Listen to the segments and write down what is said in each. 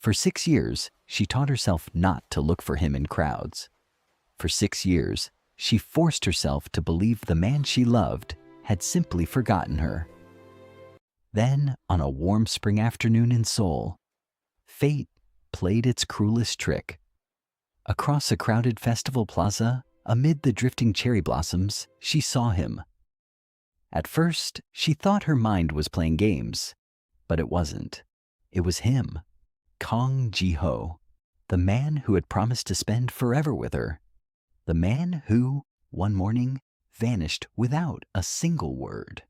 For 6 years, she taught herself not to look for him in crowds. For 6 years, she forced herself to believe the man she loved had simply forgotten her. Then, on a warm spring afternoon in Seoul, fate played its cruelest trick. Across a crowded festival plaza, amid the drifting cherry blossoms, she saw him. At first, she thought her mind was playing games, but it wasn't. It was him, Kang Ji-ho, the man who had promised to spend forever with her. The man who, one morning, vanished without a single word.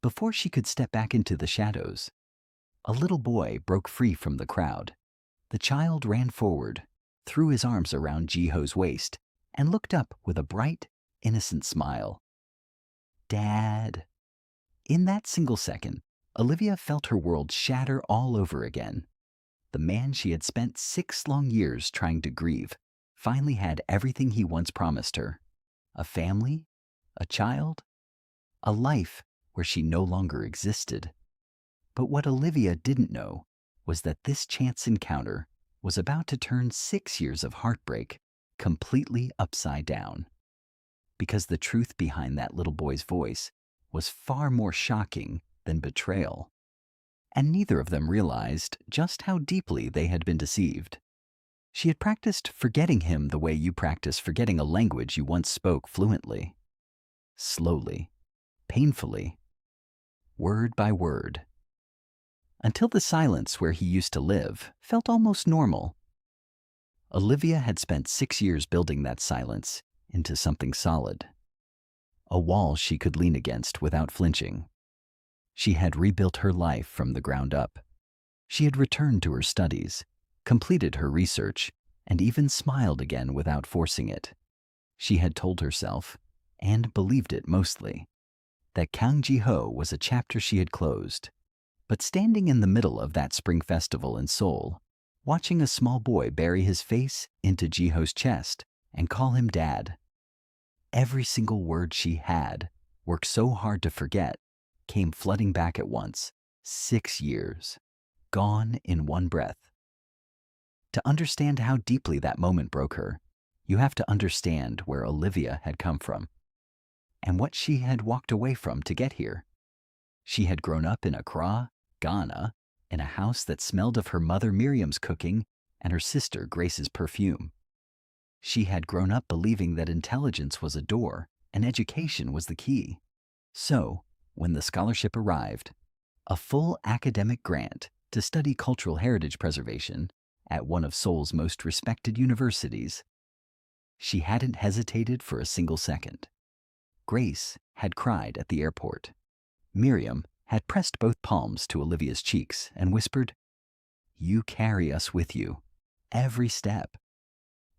Before she could step back into the shadows, a little boy broke free from the crowd. The child ran forward, threw his arms around Ji-ho's waist, and looked up with a bright, innocent smile. "Dad." In that single second, Olivia felt her world shatter all over again. The man she had spent 6 long years trying to grieve finally had everything he once promised her: a family, a child, a life where she no longer existed. But what Olivia didn't know was that this chance encounter was about to turn 6 years of heartbreak completely upside down. Because the truth behind that little boy's voice was far more shocking than betrayal. And neither of them realized just how deeply they had been deceived. She had practiced forgetting him the way you practice forgetting a language you once spoke fluently. Slowly, painfully, word by word. Until the silence where he used to live felt almost normal. Olivia had spent 6 years building that silence into something solid. A wall she could lean against without flinching. She had rebuilt her life from the ground up. She had returned to her studies, completed her research, and even smiled again without forcing it. She had told herself, and believed it mostly, that Kang Ji-ho was a chapter she had closed. But standing in the middle of that spring festival in Seoul, watching a small boy bury his face into Ji-ho's chest and call him Dad, every single word she had worked so hard to forget came flooding back at once. 6 years, gone in one breath. To understand how deeply that moment broke her, you have to understand where Olivia had come from and what she had walked away from to get here. She had grown up in Accra, Ghana, in a house that smelled of her mother Miriam's cooking and her sister Grace's perfume. She had grown up believing that intelligence was a door and education was the key. So, when the scholarship arrived, a full academic grant to study cultural heritage preservation at one of Seoul's most respected universities, she hadn't hesitated for a single second. Grace had cried at the airport. Miriam had pressed both palms to Olivia's cheeks and whispered, "You carry us with you, every step."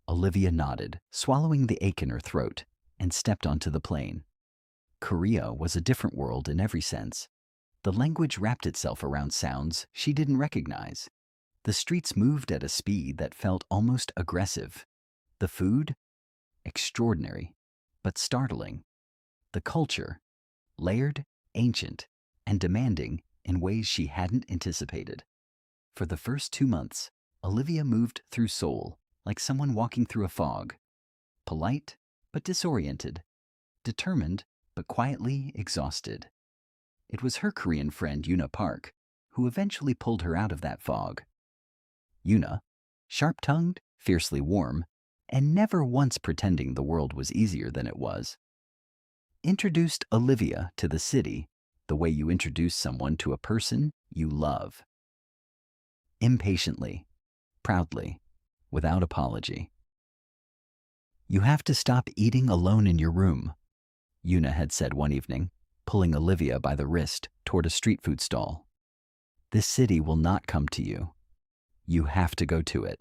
Olivia nodded, swallowing the ache in her throat, and stepped onto the plane. Korea was a different world in every sense. The language wrapped itself around sounds she didn't recognize. The streets moved at a speed that felt almost aggressive. The food? Extraordinary, but startling. The culture? Layered, ancient, and demanding in ways she hadn't anticipated. For the first 2 months, Olivia moved through Seoul like someone walking through a fog. Polite, but disoriented. Determined, but quietly exhausted. It was her Korean friend Yuna Park who eventually pulled her out of that fog. Yuna, sharp-tongued, fiercely warm, and never once pretending the world was easier than it was, introduced Olivia to the city the way you introduce someone to a person you love. Impatiently, proudly, without apology. "You have to stop eating alone in your room," Yuna had said one evening, pulling Olivia by the wrist toward a street food stall. "This city will not come to you. You have to go to it."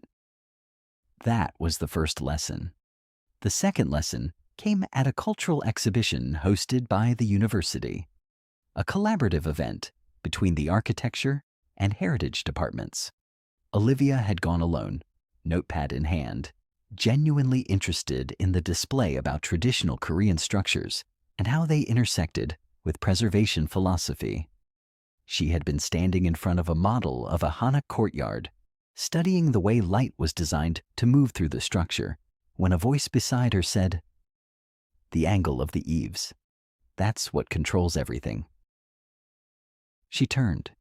That was the first lesson. The second lesson came at a cultural exhibition hosted by the university, a collaborative event between the architecture and heritage departments. Olivia had gone alone, notepad in hand, genuinely interested in the display about traditional Korean structures and how they intersected with preservation philosophy. She had been standing in front of a model of a Hanok courtyard, studying the way light was designed to move through the structure, when a voice beside her said, "The angle of the eaves. That's what controls everything." She turned.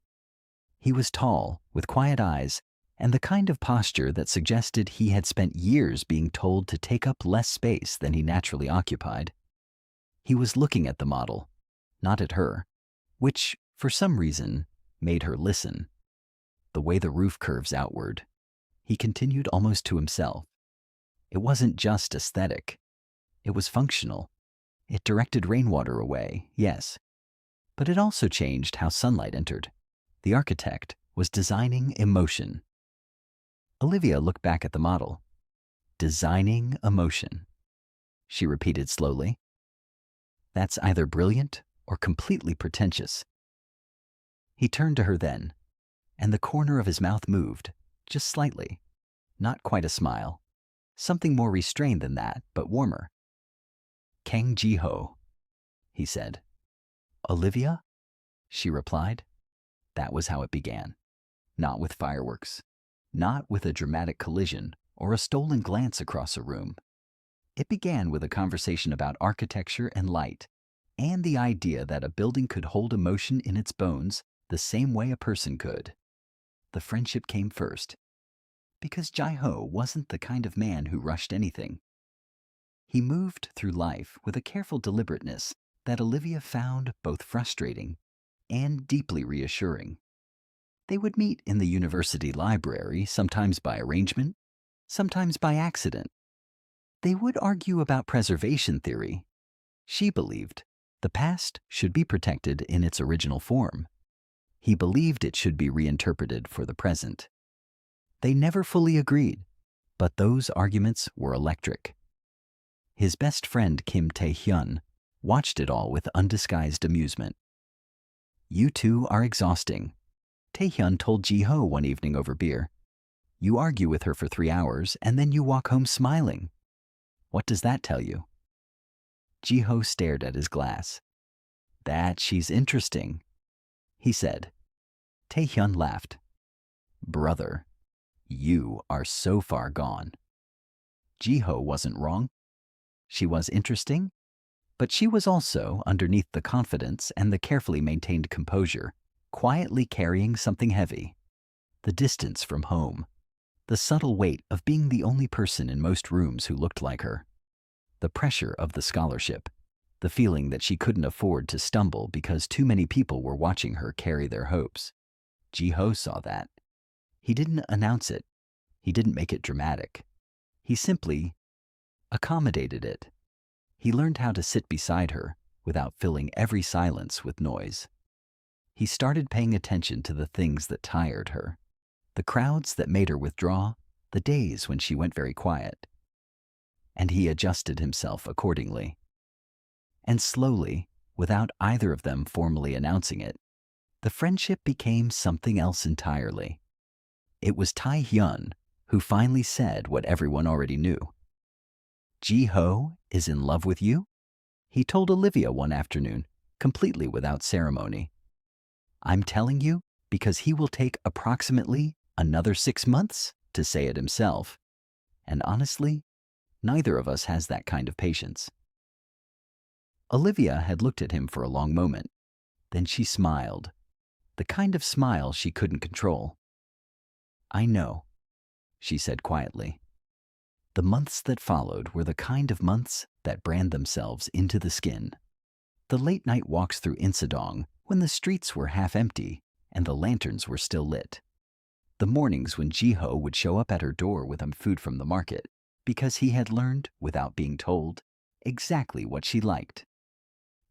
He was tall, with quiet eyes, and the kind of posture that suggested he had spent years being told to take up less space than he naturally occupied. He was looking at the model, not at her, which, for some reason, made her listen. The way the roof curves outward, he continued almost to himself. It wasn't just aesthetic. It was functional. It directed rainwater away, yes, but it also changed how sunlight entered. The architect was designing emotion. Olivia looked back at the model. Designing emotion, she repeated slowly. That's either brilliant or completely pretentious. He turned to her then, and the corner of his mouth moved, just slightly. Not quite a smile. Something more restrained than that, but warmer. "Kang Ji-ho," he said. "Olivia?" she replied. That was how it began. Not with fireworks. Not with a dramatic collision or a stolen glance across a room. It began with a conversation about architecture and light, and the idea that a building could hold emotion in its bones the same way a person could. The friendship came first, because Ji-ho wasn't the kind of man who rushed anything. He moved through life with a careful deliberateness that Olivia found both frustrating and deeply reassuring. They would meet in the university library, sometimes by arrangement, sometimes by accident. They would argue about preservation theory. She believed the past should be protected in its original form. He believed it should be reinterpreted for the present. They never fully agreed, but those arguments were electric. His best friend Kim Tae-hyun watched it all with undisguised amusement. "You two are exhausting," Tae-hyun told Ji-ho one evening over beer. "You argue with her for 3 hours and then you walk home smiling. What does that tell you?" Ji-ho stared at his glass. "That she's interesting," he said. Tae-hyun laughed. "Brother, you are so far gone." Ji-ho wasn't wrong. She was interesting, but she was also, underneath the confidence and the carefully maintained composure, quietly carrying something heavy. The distance from home. The subtle weight of being the only person in most rooms who looked like her. The pressure of the scholarship. The feeling that she couldn't afford to stumble because too many people were watching her carry their hopes. Ji-ho saw that. He didn't announce it. He didn't make it dramatic. He simply accommodated it. He learned how to sit beside her without filling every silence with noise. He started paying attention to the things that tired her. The crowds that made her withdraw, the days when she went very quiet. And he adjusted himself accordingly. And slowly, without either of them formally announcing it, the friendship became something else entirely. It was Tae-hyun who finally said what everyone already knew. "Ji-ho is in love with you?" he told Olivia one afternoon, completely without ceremony. "I'm telling you because he will take approximately another 6 months to say it himself. And honestly, neither of us has that kind of patience." Olivia had looked at him for a long moment. Then she smiled, the kind of smile she couldn't control. "I know," she said quietly. The months that followed were the kind of months that brand themselves into the skin. The late-night walks through Insadong when the streets were half empty and the lanterns were still lit. The mornings when Ji-ho would show up at her door with food from the market because he had learned, without being told, exactly what she liked.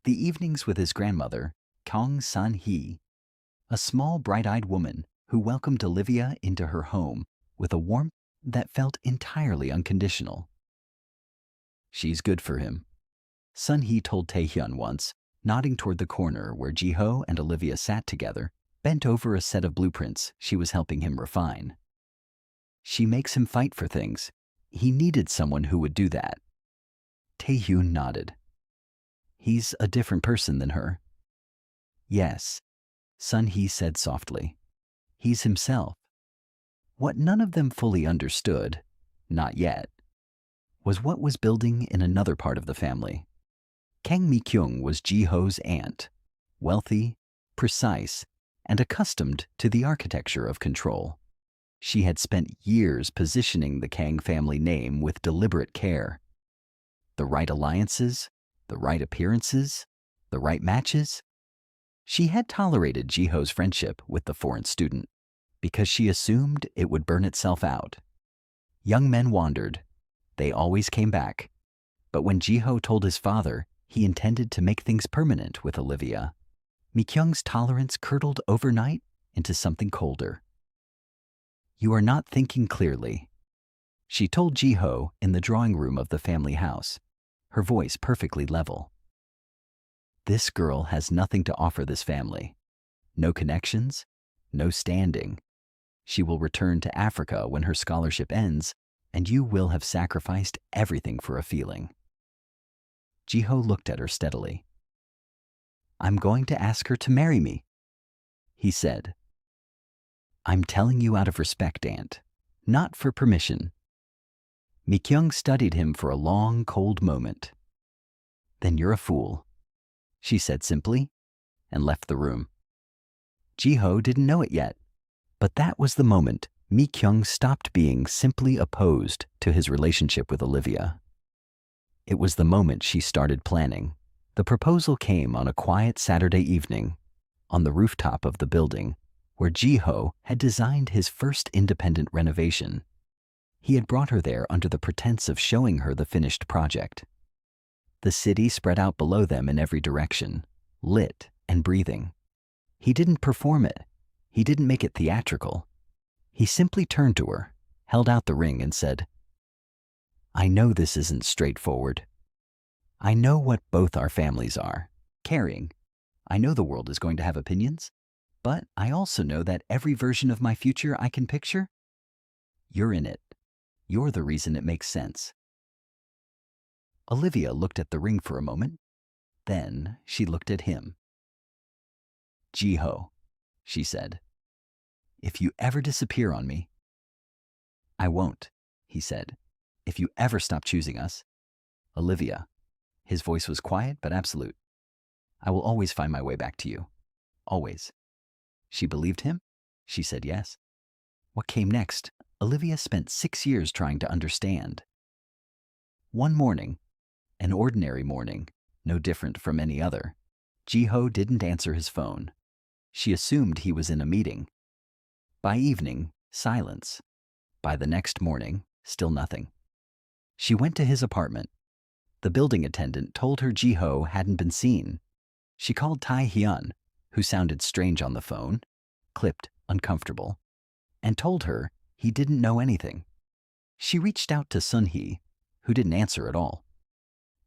The evenings with his grandmother, Kang San-hee, a small bright-eyed woman who welcomed Olivia into her home with a warmth that felt entirely unconditional. "She's good for him," Sun-hee told Tae-hyun once, nodding toward the corner where Ji-ho and Olivia sat together, bent over a set of blueprints she was helping him refine. "She makes him fight for things. He needed someone who would do that." Tae-hyun nodded. "He's a different person than her." "Yes," Sun-hee said softly. "He's himself." What none of them fully understood, not yet, was what was building in another part of the family. Kang Mi-kyung was Ji-ho's aunt, wealthy, precise, and accustomed to the architecture of control. She had spent years positioning the Kang family name with deliberate care. The right alliances, the right appearances, the right matches. She had tolerated Ji-ho's friendship with the foreign student because she assumed it would burn itself out. Young men wandered. They always came back. But when Ji-ho told his father he intended to make things permanent with Olivia, Mi-kyung's tolerance curdled overnight into something colder. "You are not thinking clearly," she told Ji-ho in the drawing room of the family house, her voice perfectly level. "This girl has nothing to offer this family. No connections, no standing. She will return to Africa when her scholarship ends, and you will have sacrificed everything for a feeling." Ji-ho looked at her steadily. "I'm going to ask her to marry me," he said. "I'm telling you out of respect, Aunt, not for permission." Mi-kyung studied him for a long, cold moment. "Then you're a fool," she said simply, and left the room. Ji-ho didn't know it yet, but that was the moment Mi-kyung stopped being simply opposed to his relationship with Olivia. It was the moment she started planning. The proposal came on a quiet Saturday evening, on the rooftop of the building where Ji-ho had designed his first independent renovation. He had brought her there under the pretense of showing her the finished project. The city spread out below them in every direction, lit and breathing. He didn't perform it. He didn't make it theatrical. He simply turned to her, held out the ring, and said, "I know this isn't straightforward. I know what both our families are. Caring. I know the world is going to have opinions, but I also know that every version of my future I can picture, you're in it. You're the reason it makes sense." Olivia looked at the ring for a moment. Then she looked at him. "Ji-ho," she said, "if you ever disappear on me—" "I won't," he said. "If you ever stop choosing us, Olivia," his voice was quiet but absolute, "I will always find my way back to you. Always." She believed him. She said yes. What came next, Olivia spent 6 years trying to understand. One morning, an ordinary morning, no different from any other, Ji-ho didn't answer his phone. She assumed he was in a meeting. By evening, silence. By the next morning, still nothing. She went to his apartment. The building attendant told her Ji-ho hadn't been seen. She called Tae-hyun, who sounded strange on the phone, clipped, uncomfortable, and told her he didn't know anything. She reached out to Sun-hee, who didn't answer at all.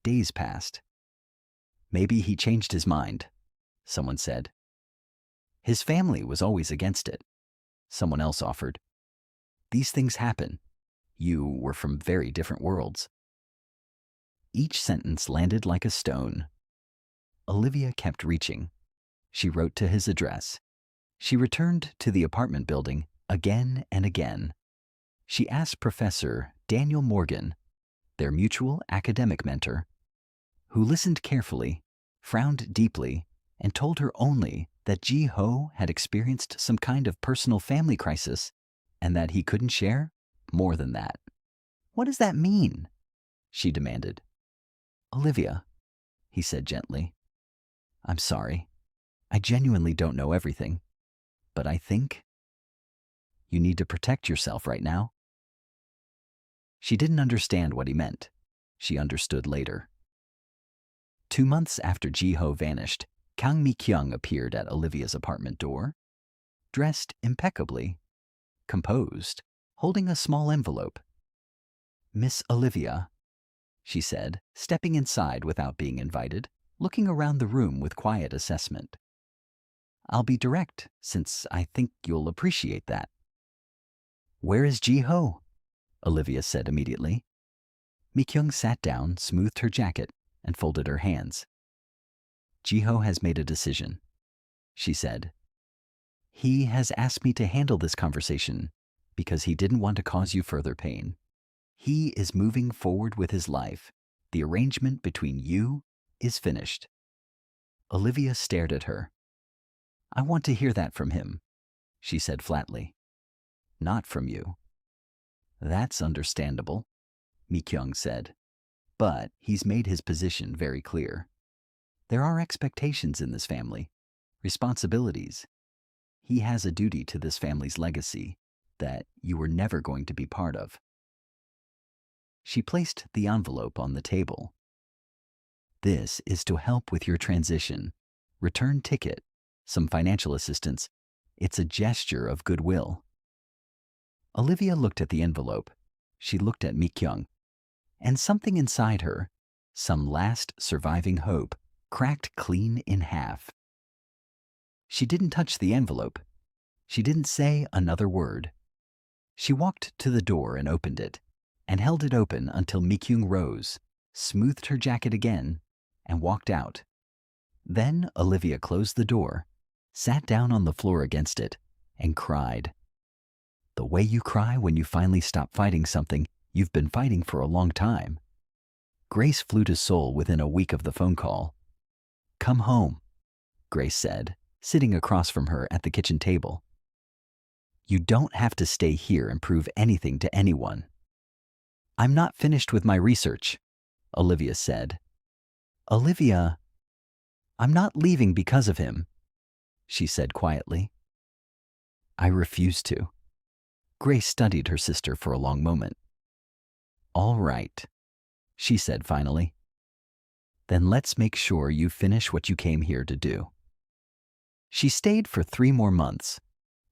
Days passed. "Maybe he changed his mind," someone said. "His family was always against it," someone else offered. "These things happen. You were from very different worlds." Each sentence landed like a stone. Olivia kept reaching. She wrote to his address. She returned to the apartment building again and again. She asked Professor Daniel Morgan, their mutual academic mentor, who listened carefully, frowned deeply, and told her only that Ji-ho had experienced some kind of personal family crisis and that he couldn't share more than that. "What does that mean?" she demanded. "Olivia," he said gently, "I'm sorry. I genuinely don't know everything, but I think you need to protect yourself right now." She didn't understand what he meant. She understood later. 2 months after Ji-ho vanished, Kang Mi-kyung appeared at Olivia's apartment door, dressed impeccably, composed, holding a small envelope. "Miss Olivia," she said, stepping inside without being invited, looking around the room with quiet assessment. "I'll be direct, since I think you'll appreciate that." "Where is Ji-ho?" Olivia said immediately. Mi-kyung sat down, smoothed her jacket, and folded her hands. "Ji-ho has made a decision," she said. "He has asked me to handle this conversation because he didn't want to cause you further pain. He is moving forward with his life. The arrangement between you is finished. Olivia stared at her. I want to hear that from him, she said flatly. Not from you. That's understandable, Mi-kyung said. But he's made his position very clear. There are expectations in this family, responsibilities. He has a duty to this family's legacy that you were never going to be part of. She placed the envelope on the table. This is to help with your transition. Return ticket, some financial assistance. It's a gesture of goodwill. Olivia looked at the envelope. She looked at Mi-kyung. And something inside her, some last surviving hope, cracked clean in half. She didn't touch the envelope. She didn't say another word. She walked to the door and opened it, and held it open until Mi-kyung rose, smoothed her jacket again, and walked out. Then Olivia closed the door, sat down on the floor against it, and cried. The way you cry when you finally stop fighting something you've been fighting for a long time. Grace flew to Seoul within a week of the phone call. Come home, Grace said, sitting across from her at the kitchen table. You don't have to stay here and prove anything to anyone. I'm not finished with my research, Olivia said. Olivia, I'm not leaving because of him, she said quietly. I refuse to. Grace studied her sister for a long moment. All right, she said finally. Then let's make sure you finish what you came here to do. She stayed for 3 more months,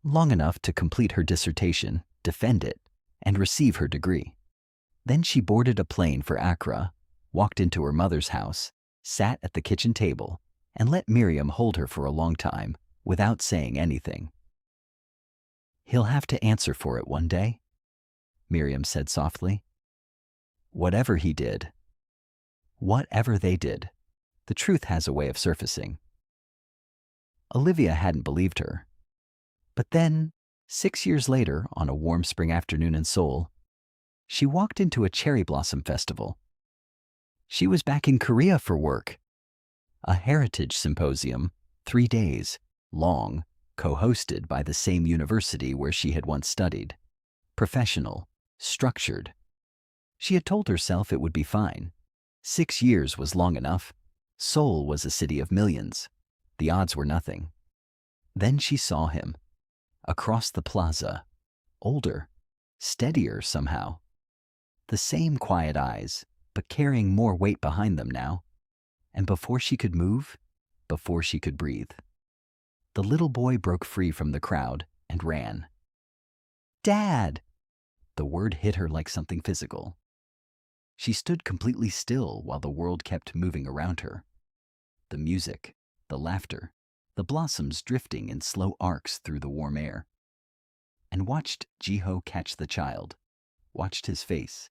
long enough to complete her dissertation, defend it, and receive her degree. Then she boarded a plane for Accra, walked into her mother's house, sat at the kitchen table, and let Miriam hold her for a long time without saying anything. He'll have to answer for it one day, Miriam said softly. Whatever he did, whatever they did, the truth has a way of surfacing. Olivia hadn't believed her. But then, 6 years later, on a warm spring afternoon in Seoul, she walked into a cherry blossom festival. She was back in Korea for work. A heritage symposium, 3 days, long, co-hosted by the same university where she had once studied. Professional, structured. She had told herself it would be fine. 6 years was long enough. Seoul was a city of millions. The odds were nothing. Then she saw him. Across the plaza. Older. Steadier somehow. The same quiet eyes, but carrying more weight behind them now. And before she could move, before she could breathe, the little boy broke free from the crowd and ran. Dad! The word hit her like something physical. She stood completely still while the world kept moving around her. The music, the laughter, the blossoms drifting in slow arcs through the warm air. And watched Ji-ho catch the child, watched his face,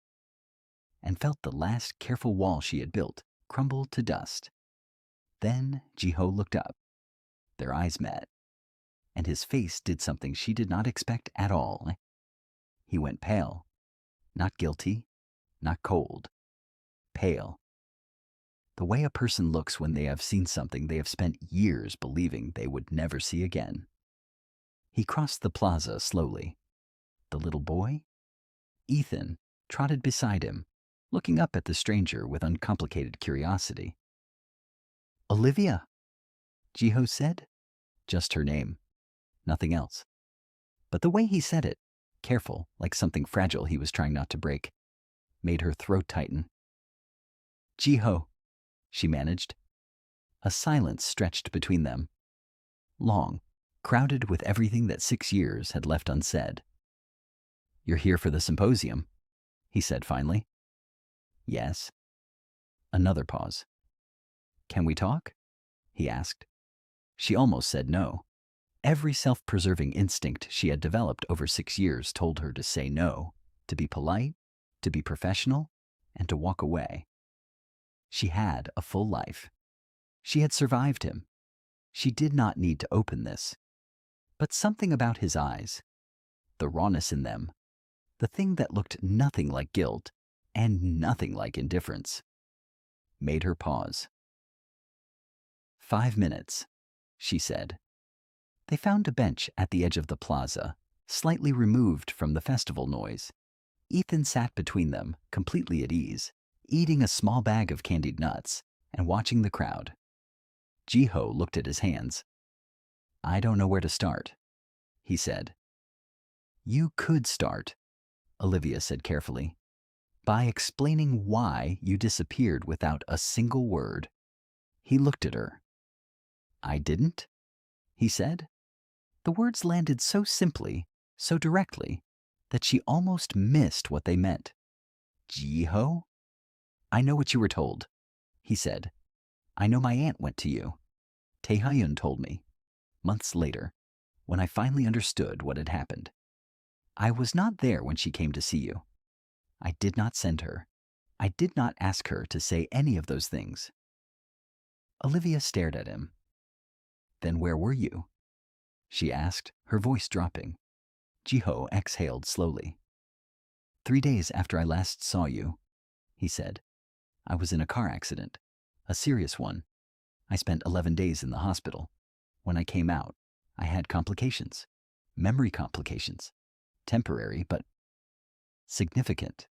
and felt the last careful wall she had built crumble to dust. Then Ji-ho looked up. Their eyes met, and his face did something she did not expect at all. He went pale, not guilty, not cold, pale. The way a person looks when they have seen something they have spent years believing they would never see again. He crossed the plaza slowly. The little boy? Ethan trotted beside him, looking up at the stranger with uncomplicated curiosity. Olivia, Ji-ho said. Just her name, nothing else. But the way he said it, careful, like something fragile he was trying not to break, made her throat tighten. Ji-ho, she managed. A silence stretched between them. Long, crowded with everything that 6 years had left unsaid. You're here for the symposium, he said finally. Yes. Another pause. Can we talk? He asked. She almost said no. Every self-preserving instinct she had developed over 6 years told her to say no, to be polite, to be professional, and to walk away. She had a full life. She had survived him. She did not need to open this. But something about his eyes, the rawness in them, the thing that looked nothing like guilt and nothing like indifference, made her pause. 5 minutes, she said. They found a bench at the edge of the plaza, slightly removed from the festival noise. Ethan sat between them, completely at ease, eating a small bag of candied nuts and watching the crowd. Ji-ho looked at his hands. I don't know where to start, he said. You could start, Olivia said carefully, by explaining why you disappeared without a single word. He looked at her. I didn't, he said. The words landed so simply, so directly, that she almost missed what they meant. Ji-ho? I know what you were told, he said. I know my aunt went to you. Tae-hyun told me, months later, when I finally understood what had happened. I was not there when she came to see you. I did not send her. I did not ask her to say any of those things. Olivia stared at him. Then where were you? She asked, her voice dropping. Ji-ho exhaled slowly. 3 days after I last saw you, he said. I was in a car accident, a serious one. I spent 11 days in the hospital. When I came out, I had complications, memory complications, temporary but significant.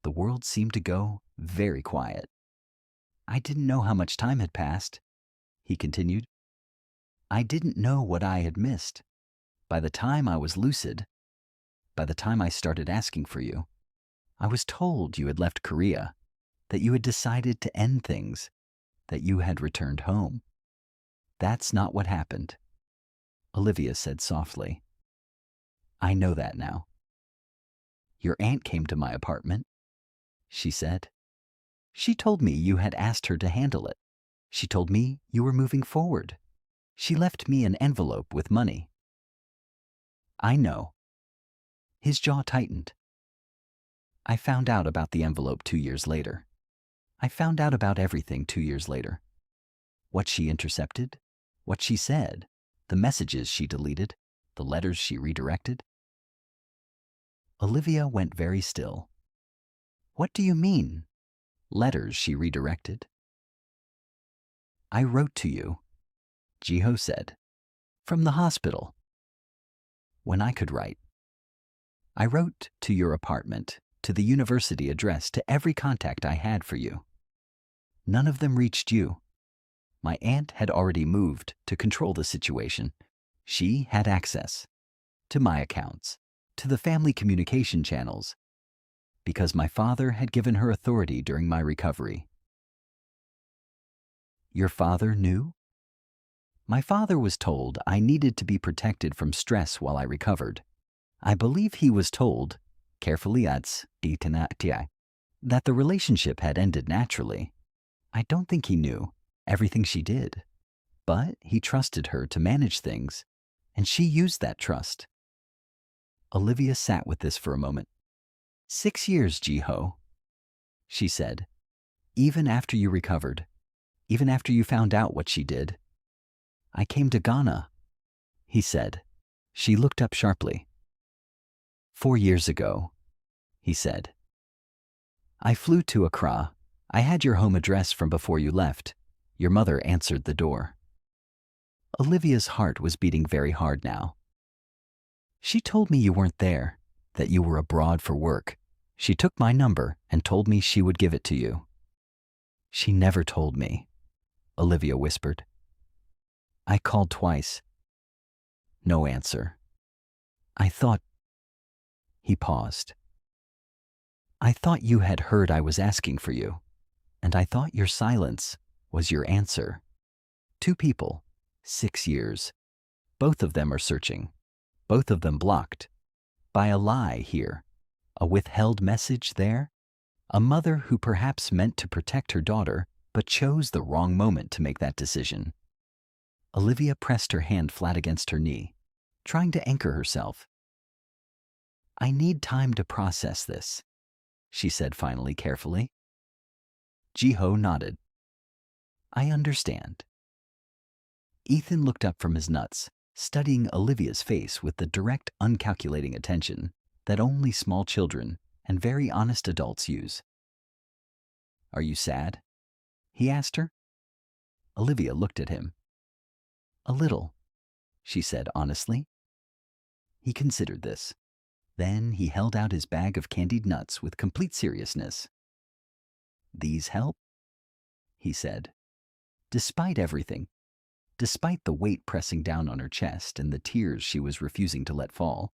The world seemed to go very quiet. I didn't know how much time had passed, he continued. I didn't know what I had missed. By the time I was lucid, by the time I started asking for you, I was told you had left Korea, that you had decided to end things, that you had returned home. That's not what happened, Olivia said softly. I know that now. Your aunt came to my apartment, she said. She told me you had asked her to handle it. She told me you were moving forward. She left me an envelope with money. I know. His jaw tightened. I found out about the envelope 2 years later. I found out about everything 2 years later. What she intercepted, what she said, the messages she deleted, the letters she redirected. Olivia went very still. What do you mean? Letters she redirected. I wrote to you, Ji-ho said, from the hospital. When I could write. I wrote to your apartment, to the university address, to every contact I had for you. None of them reached you. My aunt had already moved to control the situation. She had access to my accounts, to the family communication channels, because my father had given her authority during my recovery. Your father knew? My father was told I needed to be protected from stress while I recovered. I believe he was told, carefully that the relationship had ended naturally. I don't think he knew everything she did, but he trusted her to manage things, and she used that trust. Olivia sat with this for a moment. 6 years, Ji-ho, she said. Even after you recovered, even after you found out what she did. I came to Ghana, he said. She looked up sharply. 4 years ago, he said. I flew to Accra. I had your home address from before you left. Your mother answered the door. Olivia's heart was beating very hard now. She told me you weren't there, that you were abroad for work. She took my number and told me she would give it to you. She never told me, Olivia whispered. I called twice. No answer. I thought... He paused. I thought you had heard I was asking for you, and I thought your silence was your answer. 2 people, 6 years. Both of them are searching. Both of them blocked. By a lie here. A withheld message there. A mother who perhaps meant to protect her daughter, but chose the wrong moment to make that decision. Olivia pressed her hand flat against her knee, trying to anchor herself. I need time to process this, she said finally carefully. Ji-ho nodded. I understand. Ethan looked up from his nuts, studying Olivia's face with the direct, uncalculating attention that only small children and very honest adults use. "Are you sad?" he asked her. Olivia looked at him. "A little," she said honestly. He considered this. Then he held out his bag of candied nuts with complete seriousness. "These help?" he said. Despite everything, despite the weight pressing down on her chest and the tears she was refusing to let fall,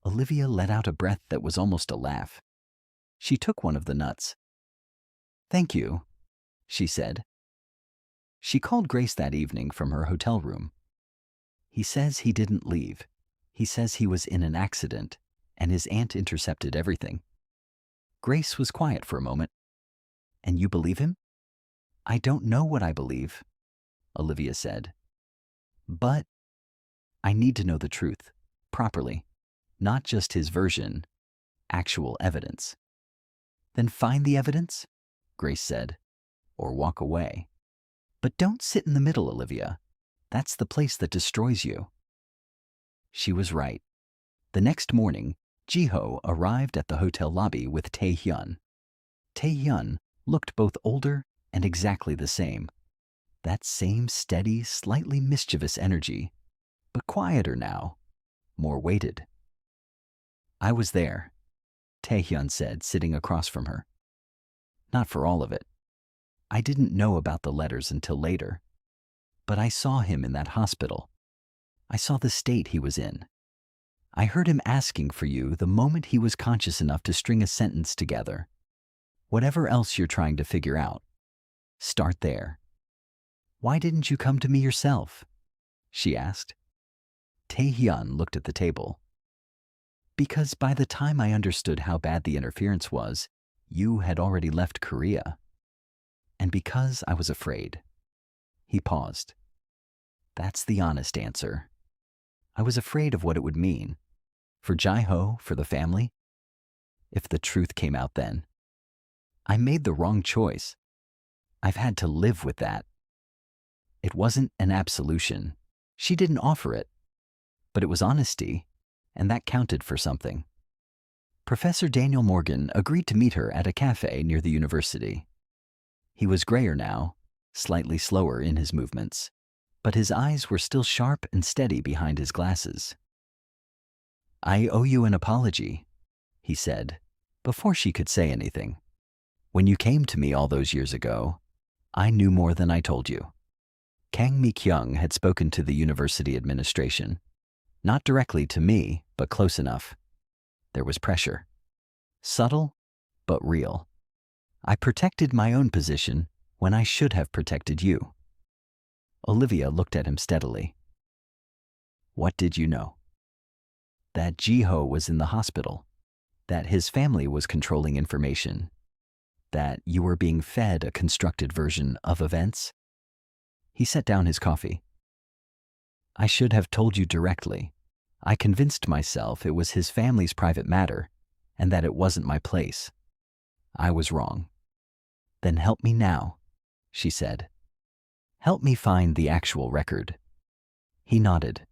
Olivia let out a breath that was almost a laugh. She took one of the nuts. "Thank you," she said. She called Grace that evening from her hotel room. "He says he didn't leave. He says he was in an accident, and his aunt intercepted everything." Grace was quiet for a moment. "And you believe him?" "I don't know what I believe," Olivia said. "But I need to know the truth, properly, not just his version, actual evidence." "Then find the evidence," Grace said, "or walk away. But don't sit in the middle, Olivia. That's the place that destroys you." She was right. The next morning, Jiho arrived at the hotel lobby with Tae-hyun. Tae-hyun looked both older and exactly the same. That same steady, slightly mischievous energy, but quieter now, more weighted. "I was there," Tae-hyun said, sitting across from her. "Not for all of it. I didn't know about the letters until later. But I saw him in that hospital. I saw the state he was in. I heard him asking for you the moment he was conscious enough to string a sentence together. Whatever else you're trying to figure out, start there." "Why didn't you come to me yourself?" she asked. Tae-hyun looked at the table. "Because by the time I understood how bad the interference was, you had already left Korea. And because I was afraid." He paused. "That's the honest answer. I was afraid of what it would mean. For Jai-ho, for the family. If the truth came out then. I made the wrong choice. I've had to live with that. It wasn't an absolution. She didn't offer it. But it was honesty, and that counted for something." Professor Daniel Morgan agreed to meet her at a cafe near the university. He was grayer now, slightly slower in his movements, but his eyes were still sharp and steady behind his glasses. "I owe you an apology," he said, before she could say anything. "When you came to me all those years ago, I knew more than I told you." Kang Mi-kyung had spoken to the university administration. Not directly to me, but close enough. There was pressure. Subtle, but real. I protected my own position when I should have protected you. Olivia looked at him steadily. "What did you know?" "That Jiho was in the hospital. That his family was controlling information. That you were being fed a constructed version of events." He set down his coffee. "I should have told you directly. I convinced myself it was his family's private matter and that it wasn't my place. I was wrong." "Then help me now," she said. "Help me find the actual record." He nodded.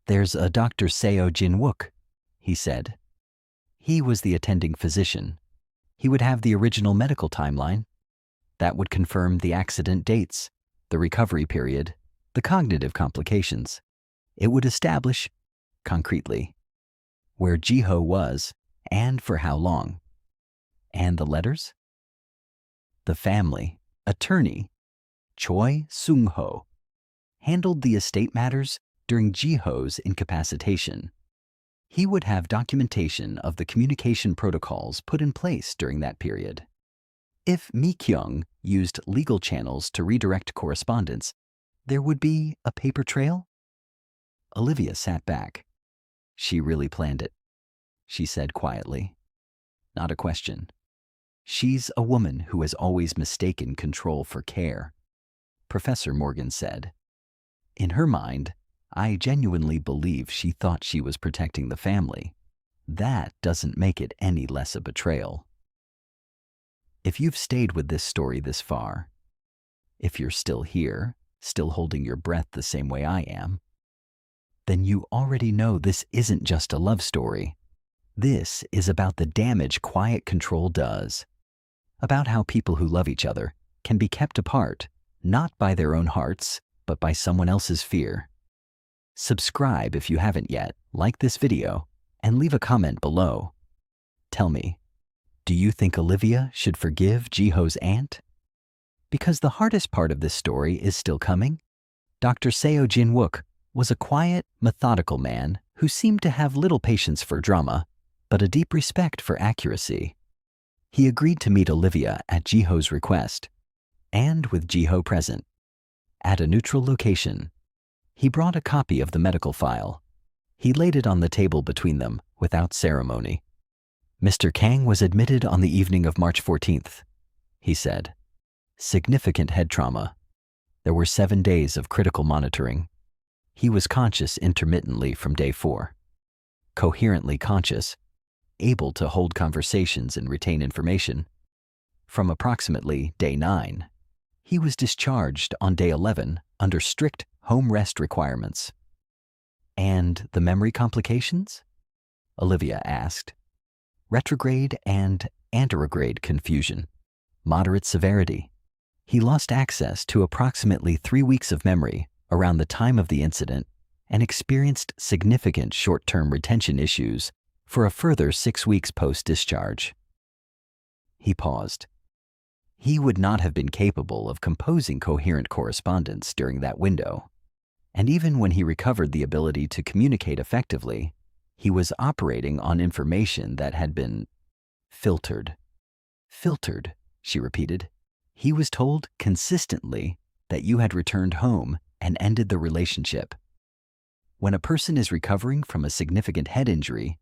"There's a Dr. Seo Jin-wook," he said. He was the attending physician. He would have the original medical timeline. That would confirm the accident dates, the recovery period, the cognitive complications. It would establish, concretely, where Jiho was and for how long. And the letters? The family, attorney, Choi Sung-ho, handled the estate matters during Jiho's incapacitation. He would have documentation of the communication protocols put in place during that period. If Mi-kyung used legal channels to redirect correspondence, there would be a paper trail? Olivia sat back. She really planned it, she said quietly. Not a question. She's a woman who has always mistaken control for care, Professor Morgan said. In her mind, I genuinely believe she thought she was protecting the family. That doesn't make it any less a betrayal. If you've stayed with this story this far, if you're still here, still holding your breath the same way I am, then you already know this isn't just a love story. This is about the damage quiet control does. About how people who love each other can be kept apart, not by their own hearts, but by someone else's fear. Subscribe if you haven't yet, like this video, and leave a comment below. Tell me, do you think Olivia should forgive Jiho's aunt? Because the hardest part of this story is still coming. Dr. Seo Jin-wook was a quiet, methodical man who seemed to have little patience for drama, but a deep respect for accuracy. He agreed to meet Olivia at Jiho's request, and with Jiho present. At a neutral location, he brought a copy of the medical file. He laid it on the table between them without ceremony. Mr. Kang was admitted on the evening of March 14th, he said. Significant head trauma. There were 7 days of critical monitoring. He was conscious intermittently from day 4. Coherently conscious, able to hold conversations and retain information. From approximately day 9, he was discharged on day 11 under strict home rest requirements. And the memory complications? Olivia asked. Retrograde and anterograde confusion. Moderate severity. He lost access to approximately 3 weeks of memory around the time of the incident and experienced significant short-term retention issues for a further 6 weeks post-discharge. He paused. He would not have been capable of composing coherent correspondence during that window. And even when he recovered the ability to communicate effectively, he was operating on information that had been filtered. Filtered, she repeated. He was told consistently that you had returned home and ended the relationship. When a person is recovering from a significant head injury,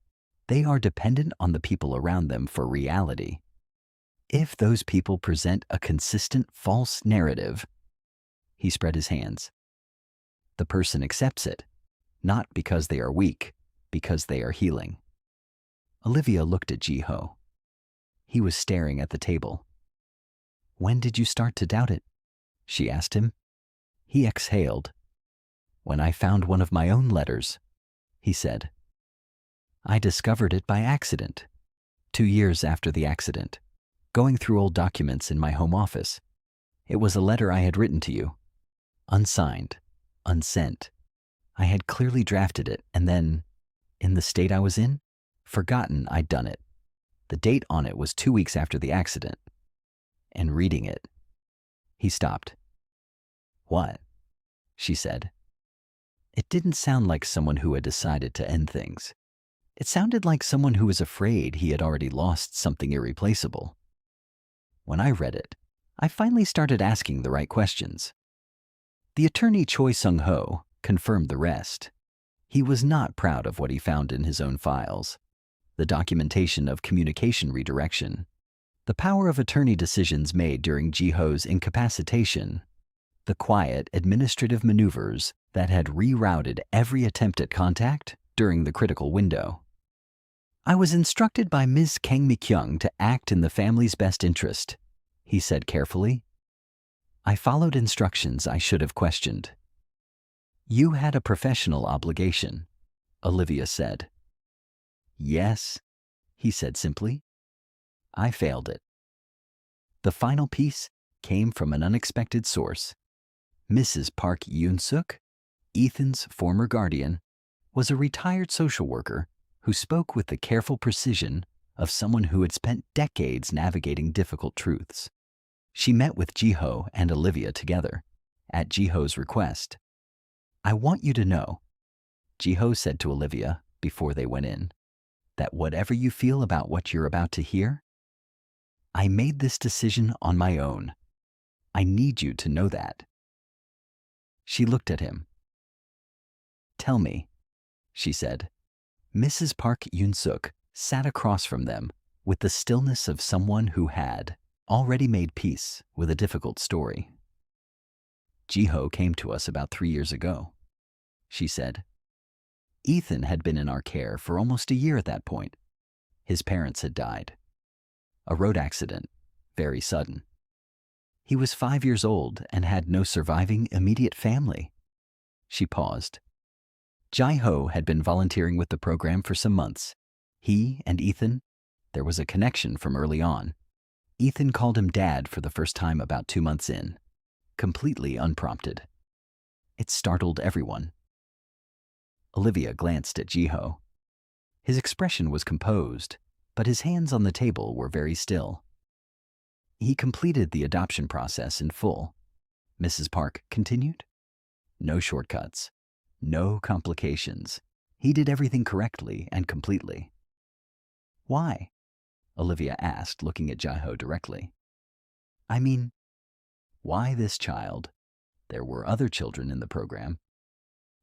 they are dependent on the people around them for reality. If those people present a consistent false narrative, he spread his hands. The person accepts it, not because they are weak, because they are healing. Olivia looked at Jiho. He was staring at the table. When did you start to doubt it? She asked him. He exhaled. When I found one of my own letters, he said. I discovered it by accident, 2 years after the accident, going through old documents in my home office. It was a letter I had written to you, unsigned, unsent. I had clearly drafted it and then, in the state I was in, forgotten I'd done it. The date on it was 2 weeks after the accident. And reading it, he stopped. What? She said. It didn't sound like someone who had decided to end things. It sounded like someone who was afraid he had already lost something irreplaceable. When I read it, I finally started asking the right questions. The attorney Choi Sung-ho confirmed the rest. He was not proud of what he found in his own files. The documentation of communication redirection, the power of attorney decisions made during Jiho's incapacitation, the quiet administrative maneuvers that had rerouted every attempt at contact during the critical window. I was instructed by Ms. Kang Mi-kyung to act in the family's best interest, he said carefully. I followed instructions I should have questioned. You had a professional obligation, Olivia said. Yes, he said simply. I failed it. The final piece came from an unexpected source. Mrs. Park Yoon-suk, Ethan's former guardian, was a retired social worker who spoke with the careful precision of someone who had spent decades navigating difficult truths. She met with Jiho and Olivia together, at Jiho's request. I want you to know, Jiho said to Olivia before they went in, that whatever you feel about what you're about to hear, I made this decision on my own. I need you to know that. She looked at him. Tell me, she said. Mrs. Park Yoon-suk sat across from them with the stillness of someone who had already made peace with a difficult story. Jiho came to us about 3 years ago, she said. Ethan had been in our care for almost a year at that point. His parents had died. A road accident, very sudden. He was 5 years old and had no surviving immediate family. She paused. Jai-ho had been volunteering with the program for some months. He and Ethan, there was a connection from early on. Ethan called him Dad for the first time about 2 months in, completely unprompted. It startled everyone. Olivia glanced at Jai-ho. His expression was composed, but his hands on the table were very still. He completed the adoption process in full. Mrs. Park continued. No shortcuts. No complications. He did everything correctly and completely. Why? Olivia asked, looking at Jai-ho directly. I mean, why this child? There were other children in the program.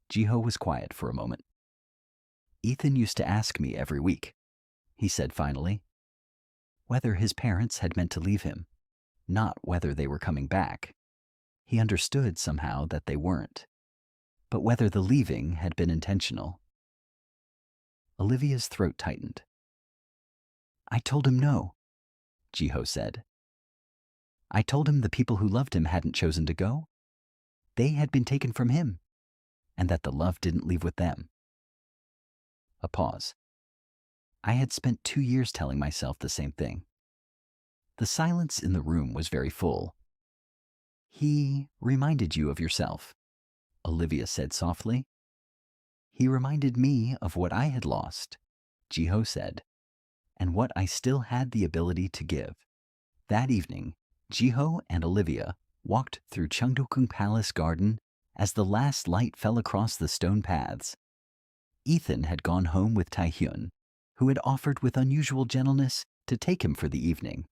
Jai-ho was quiet for a moment. Ethan used to ask me every week, he said finally, whether his parents had meant to leave him, not whether they were coming back. He understood somehow that they weren't, but whether the leaving had been intentional. Olivia's throat tightened. I told him no, Jai-ho said. I told him the people who loved him hadn't chosen to go. They had been taken from him, and that the love didn't leave with them. A pause. I had spent 2 years telling myself the same thing. The silence in the room was very full. He reminded you of yourself, Olivia said softly. He reminded me of what I had lost, Jai-ho said, and what I still had the ability to give. That evening, Jai-ho and Olivia walked through Cheongdokgung Palace Garden as the last light fell across the stone paths. Ethan had gone home with Taehyun, who had offered with unusual gentleness to take him for the evening.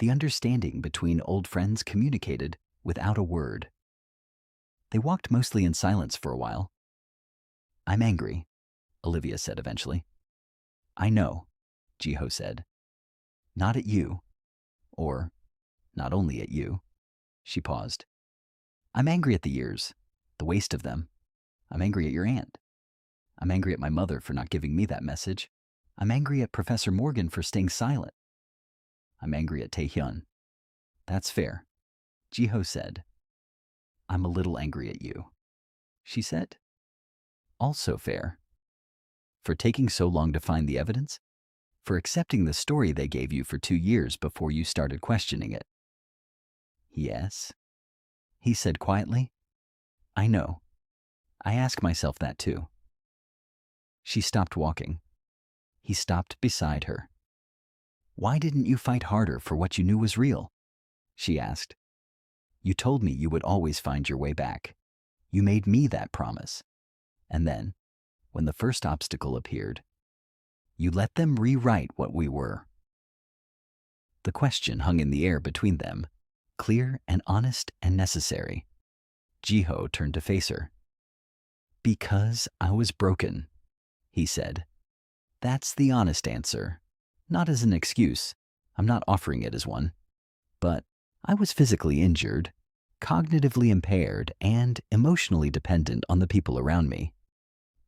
The understanding between old friends communicated without a word. They walked mostly in silence for a while. I'm angry, Olivia said eventually. I know, Jai-ho said. Not at you, or not only at you. She paused. I'm angry at the years, the waste of them. I'm angry at your aunt. I'm angry at my mother for not giving me that message. I'm angry at Professor Morgan for staying silent. I'm angry at Taehyun. That's fair, Jai-ho said. I'm a little angry at you, she said. Also fair. For taking so long to find the evidence? For accepting the story they gave you for 2 years before you started questioning it? Yes, he said quietly. I know. I ask myself that too. She stopped walking. He stopped beside her. Why didn't you fight harder for what you knew was real? She asked. You told me you would always find your way back. You made me that promise. And then, when the first obstacle appeared, you let them rewrite what we were. The question hung in the air between them, clear and honest and necessary. Jai-ho turned to face her. Because I was broken, he said. That's the honest answer. Not as an excuse. I'm not offering it as one. But I was physically injured, cognitively impaired, and emotionally dependent on the people around me.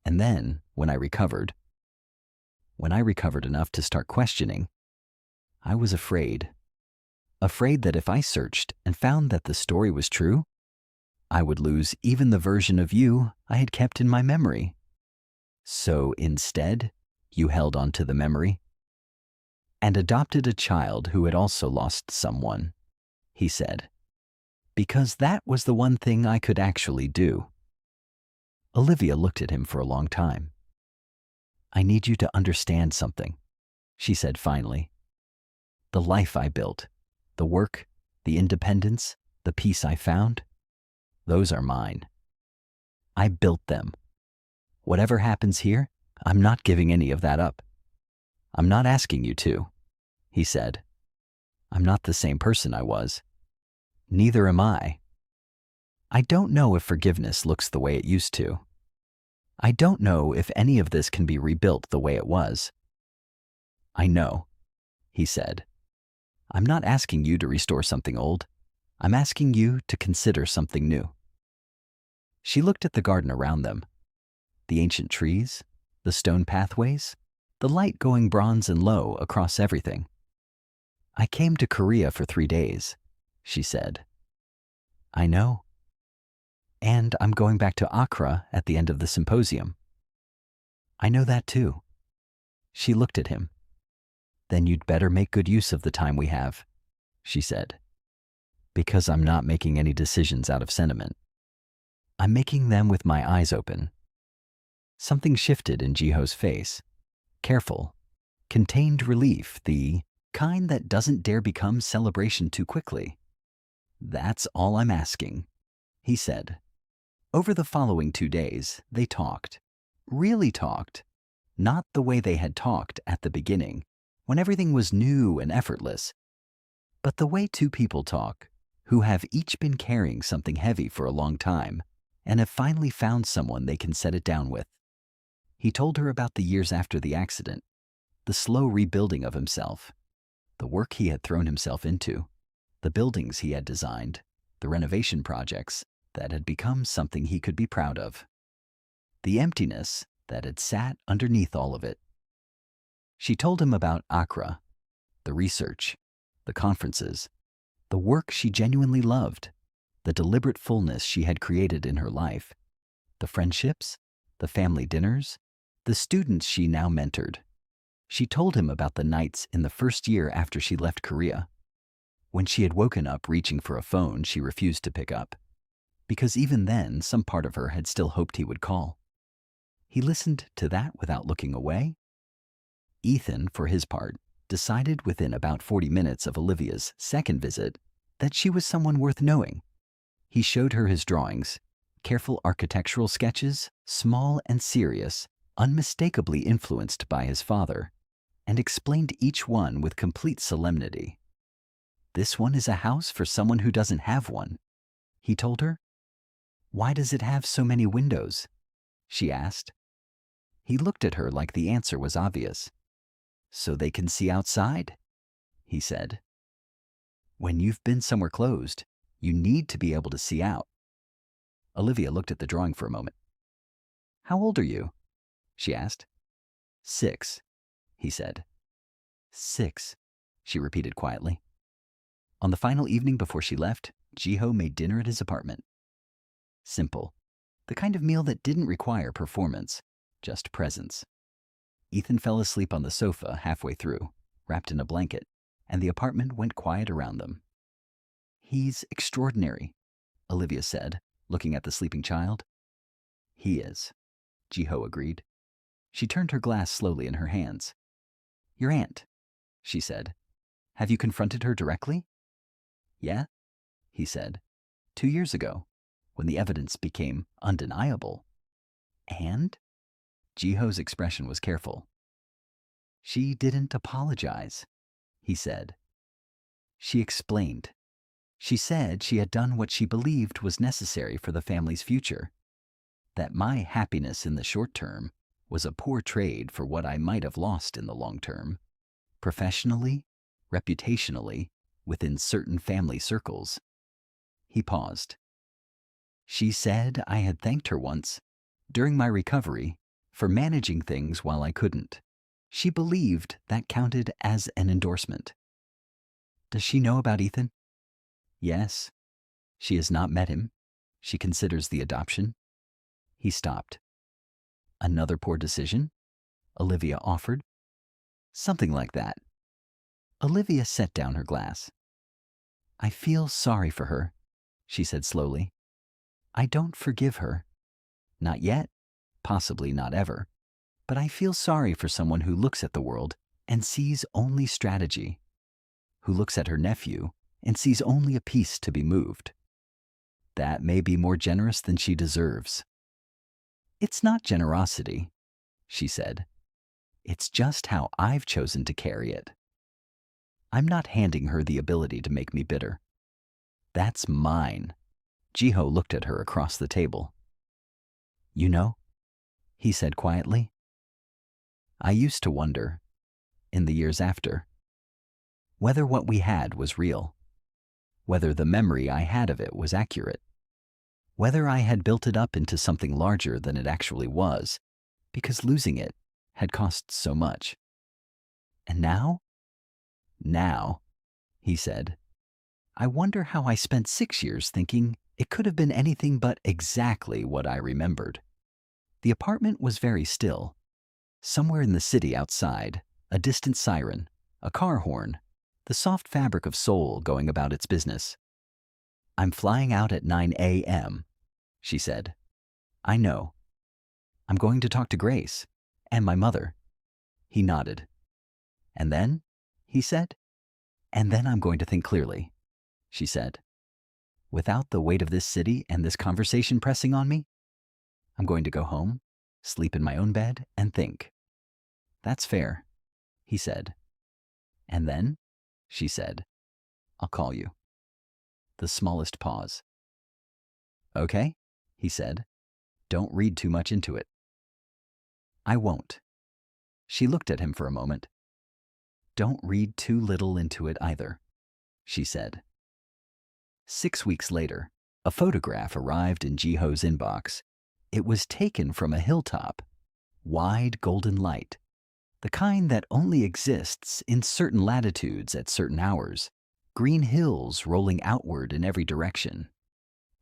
And then, when I recovered enough to start questioning, I was afraid. Afraid that if I searched and found that the story was true, I would lose even the version of you I had kept in my memory. So instead, you held on to the memory and adopted a child who had also lost someone, he said, because that was the one thing I could actually do. Olivia looked at him for a long time. I need you to understand something, she said finally. The life I built, the work, the independence, the peace I found, those are mine. I built them. Whatever happens here, I'm not giving any of that up. I'm not asking you to, he said. I'm not the same person I was. Neither am I. I don't know if forgiveness looks the way it used to. I don't know if any of this can be rebuilt the way it was. I know, he said. I'm not asking you to restore something old. I'm asking you to consider something new. She looked at the garden around them. The ancient trees, the stone pathways, the light going bronze and low across everything. I came to Korea for 3 days, she said. I know. And I'm going back to Accra at the end of the symposium. I know that too. She looked at him. Then you'd better make good use of the time we have, she said. Because I'm not making any decisions out of sentiment. I'm making them with my eyes open. Something shifted in Jiho's face. Careful, contained relief, the kind that doesn't dare become celebration too quickly. That's all I'm asking, he said. Over the following 2 days, they talked. Really talked. Not the way they had talked at the beginning, when everything was new and effortless, but the way two people talk, who have each been carrying something heavy for a long time and have finally found someone they can set it down with. He told her about the years after the accident, the slow rebuilding of himself, the work he had thrown himself into, the buildings he had designed, the renovation projects that had become something he could be proud of, the emptiness that had sat underneath all of it. She told him about Accra, the research, the conferences, the work she genuinely loved, the deliberate fullness she had created in her life, the friendships, the family dinners, the students she now mentored. She told him about the nights in the first year after she left Korea, when she had woken up reaching for a phone she refused to pick up, because even then some part of her had still hoped he would call. He listened to that without looking away. Ethan, for his part, decided within about 40 minutes of Olivia's second visit that she was someone worth knowing. He showed her his drawings, careful architectural sketches, small and serious, unmistakably influenced by his father, and explained each one with complete solemnity. This one is a house for someone who doesn't have one, he told her. Why does it have so many windows? She asked. He looked at her like the answer was obvious. So they can see outside, he said. When you've been somewhere closed, you need to be able to see out. Olivia looked at the drawing for a moment. How old are you? She asked. 6, he said. 6, she repeated quietly. On the final evening before she left, Jiho made dinner at his apartment. Simple, the kind of meal that didn't require performance, just presence. Ethan fell asleep on the sofa halfway through, wrapped in a blanket, and the apartment went quiet around them. He's extraordinary, Olivia said, looking at the sleeping child. He is, Jiho agreed. She turned her glass slowly in her hands. Your aunt, she said. Have you confronted her directly? Yeah, he said. 2 years ago, when the evidence became undeniable. And? Jiho's expression was careful. She didn't apologize, he said. She explained. She said she had done what she believed was necessary for the family's future, that my happiness in the short term was a poor trade for what I might have lost in the long term, professionally, reputationally, within certain family circles. He paused. She said I had thanked her once, during my recovery, for managing things while I couldn't. She believed that counted as an endorsement. Does she know about Ethan? Yes. She has not met him. She considers the adoption. He stopped. Another poor decision? Olivia offered. Something like that. Olivia set down her glass. I feel sorry for her, she said slowly. I don't forgive her. Not yet, possibly not ever. But I feel sorry for someone who looks at the world and sees only strategy, who looks at her nephew and sees only a piece to be moved. That may be more generous than she deserves. It's not generosity, she said. It's just how I've chosen to carry it. I'm not handing her the ability to make me bitter. That's mine. Jiho looked at her across the table. You know, he said quietly, I used to wonder, in the years after, whether what we had was real, whether the memory I had of it was accurate, whether I had built it up into something larger than it actually was, because losing it had cost so much. And now? Now, he said, I wonder how I spent 6 years thinking It could have been anything but exactly what I remembered. The apartment was very still. Somewhere in the city outside, a distant siren, a car horn, the soft fabric of Seoul going about its business. "I'm flying out at 9 a.m., she said. "I know. I'm going to talk to Grace and my mother." He nodded. "And then?" he said. "And then I'm going to think clearly," she said. "Without the weight of this city and this conversation pressing on me, I'm going to go home, sleep in my own bed, and think." "That's fair," he said. "And then," she said, "I'll call you." The smallest pause. "Okay," he said. "Don't read too much into it." "I won't." She looked at him for a moment. "Don't read too little into it either," she said. 6 weeks later, a photograph arrived in Jiho's inbox. It was taken from a hilltop, wide golden light, the kind that only exists in certain latitudes at certain hours, green hills rolling outward in every direction.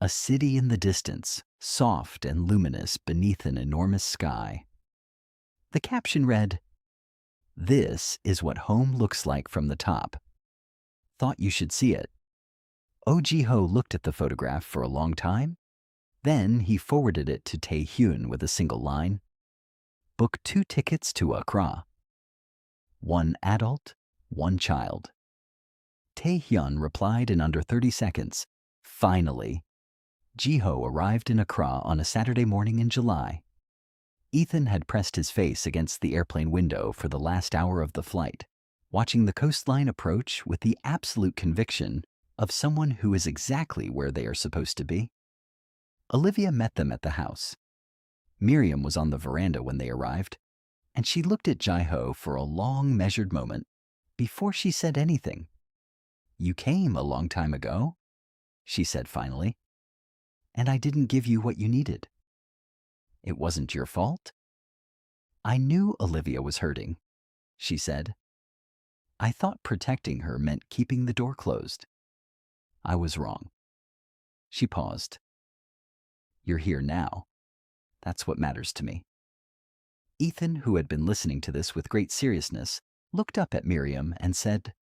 A city in the distance, soft and luminous beneath an enormous sky. The caption read, "This is what home looks like from the top. Thought you should see it." Oh Ji-ho looked at the photograph for a long time. Then he forwarded it to Tae-hyun with a single line. "Book 2 tickets to Accra. 1 adult, 1 child." Tae-hyun replied in under 30 seconds. Finally, Ji-ho arrived in Accra on a Saturday morning in July. Ethan had pressed his face against the airplane window for the last hour of the flight, watching the coastline approach with the absolute conviction of someone who is exactly where they are supposed to be. Olivia met them at the house. Miriam was on the veranda when they arrived, and she looked at Ji-ho for a long, measured moment before she said anything. "You came a long time ago," she said finally, "and I didn't give you what you needed." "It wasn't your fault." "I knew Olivia was hurting," she said. "I thought protecting her meant keeping the door closed. I was wrong." She paused. "You're here now. That's what matters to me." Ethan, who had been listening to this with great seriousness, looked up at Miriam and said,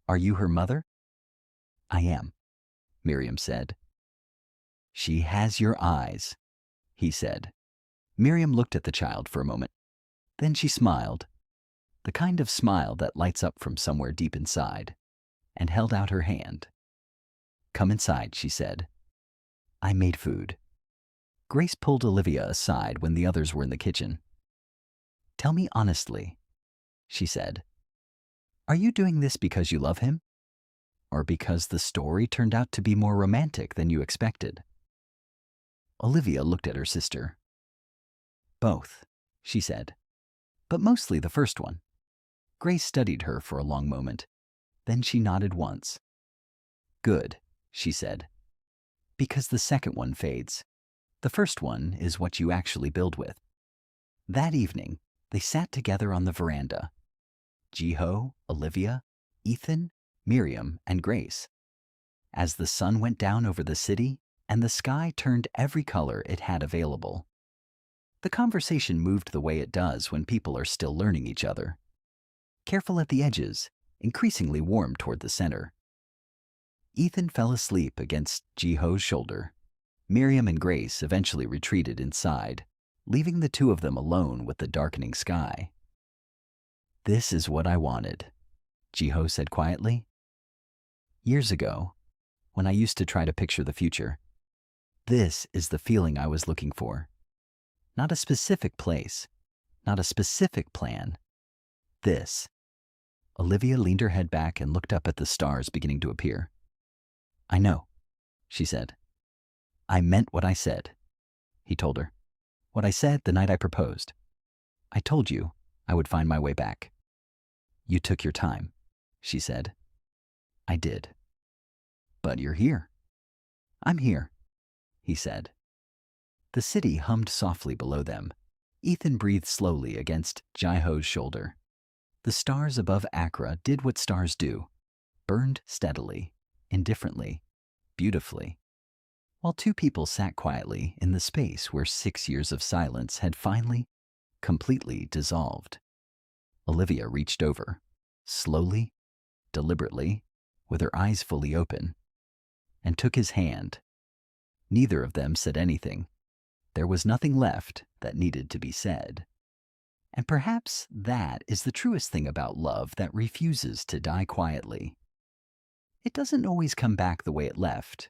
"Are you her mother?" "I am," Miriam said. "She has your eyes," he said. Miriam looked at the child for a moment. Then she smiled, the kind of smile that lights up from somewhere deep inside, and held out her hand. "Come inside," she said. "I made food." Grace pulled Olivia aside when the others were in the kitchen. "Tell me honestly," she said. "Are you doing this because you love him? Or because the story turned out to be more romantic than you expected?" Olivia looked at her sister. "Both," she said, "but mostly the first one." Grace studied her for a long moment. Then she nodded once. "Good," she said, "because the second one fades. The first one is what you actually build with." That evening, they sat together on the veranda. Ji-ho, Olivia, Ethan, Miriam, and Grace. As the sun went down over the city and the sky turned every color it had available, the conversation moved the way it does when people are still learning each other. Careful at the edges, increasingly warm toward the center. Ethan fell asleep against Ji-ho's shoulder. Miriam and Grace eventually retreated inside, leaving the two of them alone with the darkening sky. "This is what I wanted," Ji-ho said quietly. "Years ago, when I used to try to picture the future, this is the feeling I was looking for. Not a specific place, not a specific plan. This." Olivia leaned her head back and looked up at the stars beginning to appear. "I know," she said. "I meant what I said," he told her. "What I said the night I proposed. I told you I would find my way back." "You took your time," she said. "I did." "But you're here." "I'm here," he said. The city hummed softly below them. Ethan breathed slowly against Ji-ho's shoulder. The stars above Accra did what stars do, burned steadily, indifferently, beautifully. While two people sat quietly in the space where 6 years of silence had finally, completely dissolved, Olivia reached over, slowly, deliberately, with her eyes fully open, and took his hand. Neither of them said anything. There was nothing left that needed to be said. And perhaps that is the truest thing about love that refuses to die quietly. It doesn't always come back the way it left.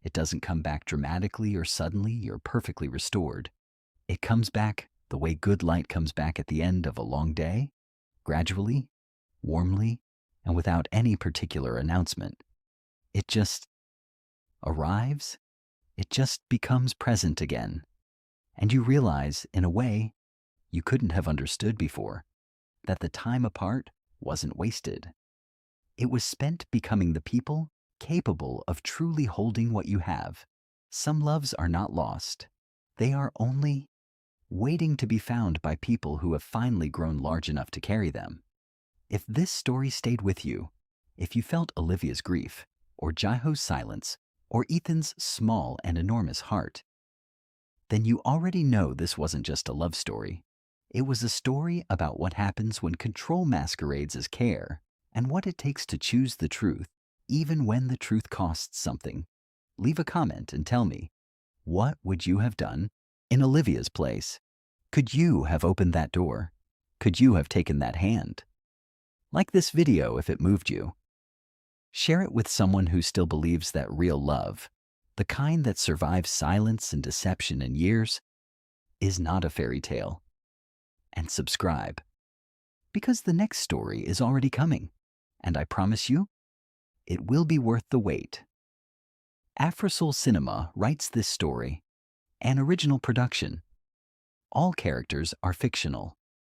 It doesn't come back dramatically or suddenly or perfectly restored. It comes back the way good light comes back at the end of a long day, gradually, warmly, and without any particular announcement. It just arrives. It just becomes present again. And you realize, in a way you couldn't have understood before, that the time apart wasn't wasted. It was spent becoming the people capable of truly holding what you have. Some loves are not lost. They are only waiting to be found by people who have finally grown large enough to carry them. If this story stayed with you, if you felt Olivia's grief, or Jaiho's silence, or Ethan's small and enormous heart, then you already know this wasn't just a love story. It was a story about what happens when control masquerades as care, and what it takes to choose the truth, even when the truth costs something. Leave a comment and tell me, what would you have done in Olivia's place? Could you have opened that door? Could you have taken that hand? Like this video if it moved you. Share it with someone who still believes that real love, the kind that survives silence and deception and years, is not a fairy tale. And subscribe, because the next story is already coming, and I promise you, it will be worth the wait. Afrosoul Cinema writes this story, an original production. All characters are fictional.